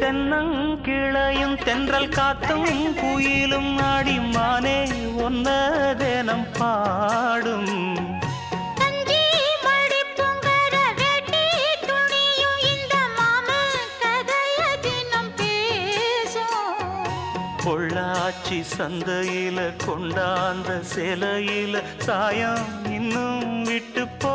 தென்னங்கிளையும் தென்றல் காத்தும் குயிலும் ஆடிமானே ஒன்ன தினம் பாடும். பொள்ளாச்சி சந்தையில கொண்டாந்த சிலையில சாயம் இன்னும் விட்டு போ